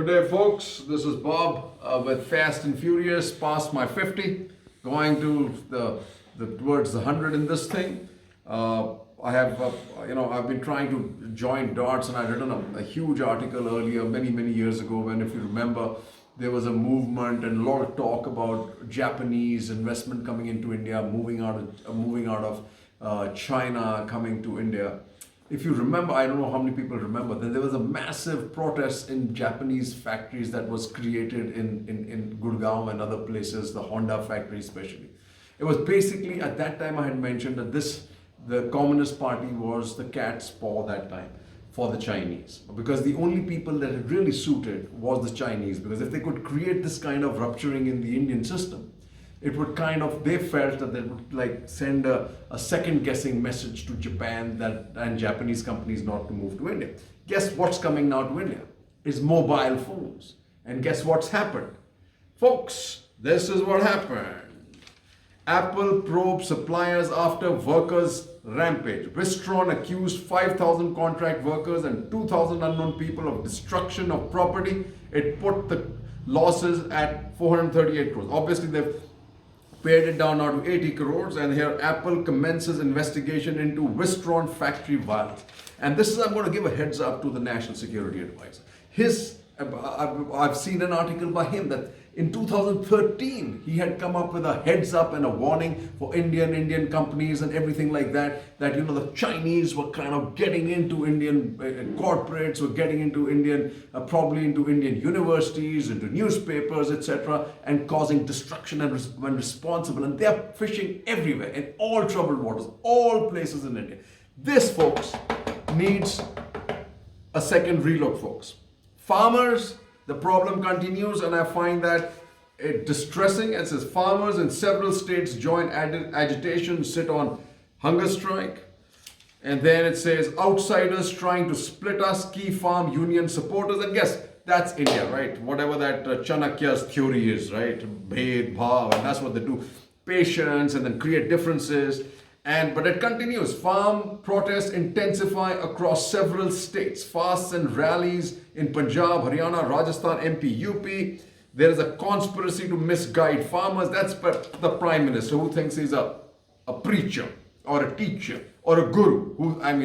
Good day, folks. This is Bob with Fast and Furious, past my 50, going to towards the 100 in this thing. I have, I've been trying to join dots, and I'd written a huge article earlier, many years ago, when, if you remember, there was a movement and a lot of talk about Japanese investment coming into India, moving out of China, coming to India. If you remember, I don't know how many people remember, that there was a massive protest in Japanese factories that was created in Gurgaon and other places, the Honda factory especially. It was basically, at that time I had mentioned that the Communist Party was the cat's paw that time for the Chinese. Because the only people that it really suited was the Chinese. Because if they could create this kind of rupturing in the Indian system, it would they felt that they would send a second guessing message to Japan and Japanese companies not to move to India. Guess what's coming now to India? Is mobile phones. And guess what's happened? Folks, this is what happened. Apple probes suppliers after workers rampage. Wistron accused 5,000 contract workers and 2,000 unknown people of destruction of property. It put the losses at 438 crores. Obviously, they've pared it down now to 80 crores, and here Apple commences investigation into Wistron factory violence. And this is, I'm going to give a heads up to the National Security Advisor. I've seen an article by him that in 2013 he had come up with a heads up and a warning for Indian companies and everything like that, the Chinese were kind of getting into Indian corporates, were getting into probably into Indian universities, into newspapers, etc., and causing destruction and when responsible. And they're fishing everywhere in all troubled waters, all places in India. This, folks, needs a second relook, folks. Farmers, the problem continues, and I find that distressing. It says farmers in several states join agitation, sit on hunger strike. And then it says outsiders trying to split us, key farm union supporters. And guess that's India, right? Whatever that Chanakya's theory is, right? Bhed, bhav, and that's what they do. Patience and then create differences. But it continues. Farm protests intensify across several states. Fasts and rallies in Punjab, Haryana, Rajasthan, MP, UP. There is a conspiracy to misguide farmers. That's the Prime Minister, who thinks he's a preacher or a teacher or a guru.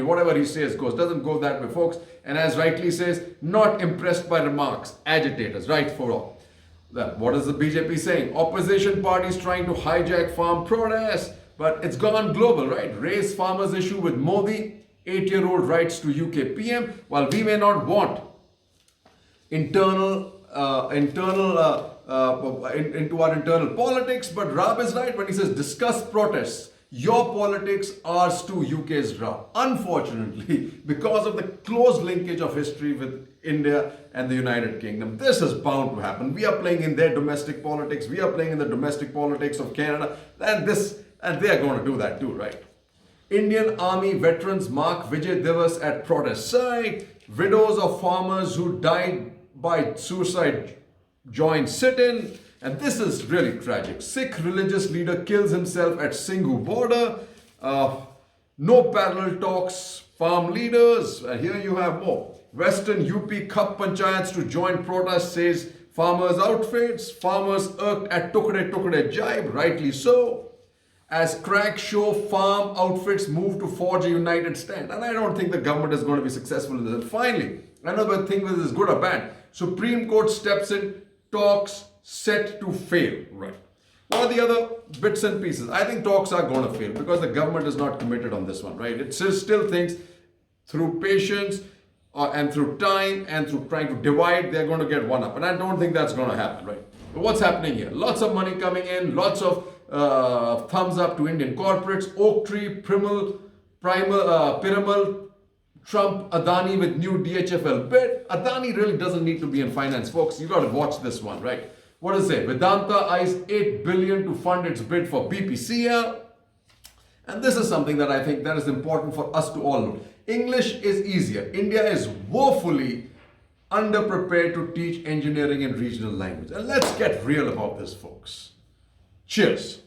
Whatever he says goes. Doesn't go that way, folks. And as rightly says, not impressed by remarks. Agitators, right for all. What is the BJP saying? Opposition parties trying to hijack farm protests. But it's gone global, right? Raise farmers' issue with Modi, 8-year-old writes to UK PM. While we may not want into our internal politics, but Rab is right when he says discuss protests. Your politics, ours too, UK's Rab. Unfortunately, because of the close linkage of history with India and the United Kingdom, this is bound to happen. We are playing in their domestic politics. We are playing in the domestic politics of Canada. And they are going to do that too, right? Indian Army veterans mark Vijay Diwas at protest site. Widows of farmers who died by suicide join sit-in. And this is really tragic. Sikh religious leader kills himself at Singhu border. No parallel talks, farm leaders. And here you have more. Western UP Khap Panchayats to join protest, says farmers outfits. Farmers irked at Tukde jibe, rightly so. As cracks show, farm outfits move to forge a united stand. And I don't think the government is going to be successful in this. And finally, another thing whether this is good or bad. Supreme Court steps in, talks set to fail. Right. What are the other bits and pieces? I think talks are going to fail because the government is not committed on this one, right? It still thinks through patience and through time and through trying to divide, they're going to get one up. And I don't think that's going to happen, right? But what's happening here? Lots of money coming in, lots of thumbs up to Indian corporates, Oaktree, Piramal, Trump, Adani with new DHFL bid. Adani really doesn't need to be in finance, folks. You got to watch this one, right? What does it say? Vedanta eyes 8 billion to fund its bid for BPCL. And this is something that I think that is important for us to all know. English is easier. India is woefully underprepared to teach engineering and regional language. And let's get real about this, folks. Cheers.